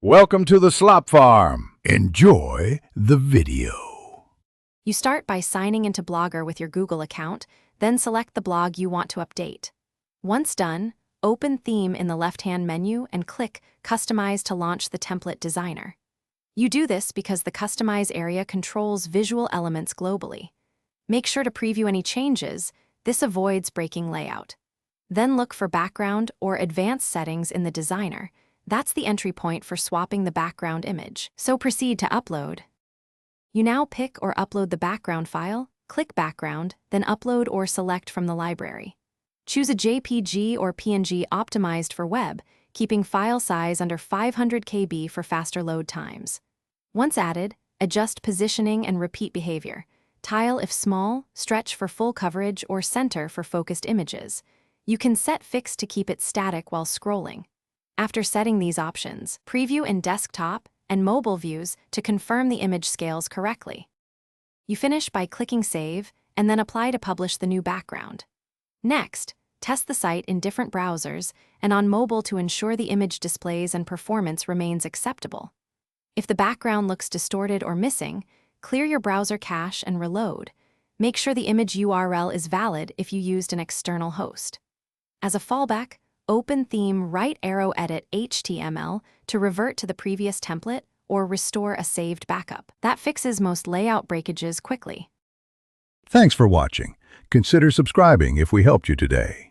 Welcome to the Slop Farm. Enjoy the video. You start by signing into Blogger with your Google account, then select the blog you want to update. Once done, open Theme in the left-hand menu and click Customize to launch the template designer. You do this because the Customize area controls visual elements globally. Make sure to preview any changes. This avoids breaking layout. Then look for Background or Advanced Settings in the designer. That's the entry point for swapping the background image. So proceed to upload. You now pick or upload the background file, click Background, then upload or select from the library. Choose a JPG or PNG optimized for web, keeping file size under 500 KB for faster load times. Once added, adjust positioning and repeat behavior. Tile if small, stretch for full coverage, or center for focused images. You can set fix to keep it static while scrolling. After setting these options, preview in desktop and mobile views to confirm the image scales correctly. You finish by clicking Save and then apply to publish the new background. Next, test the site in different browsers and on mobile to ensure the image displays and performance remains acceptable. If the background looks distorted or missing, clear your browser cache and reload. Make sure the image URL is valid if you used an external host. As a fallback, open Theme right arrow edit HTML to revert to the previous template or restore a saved backup. That fixes most layout breakages quickly. Thanks for watching. Consider subscribing if we helped you today.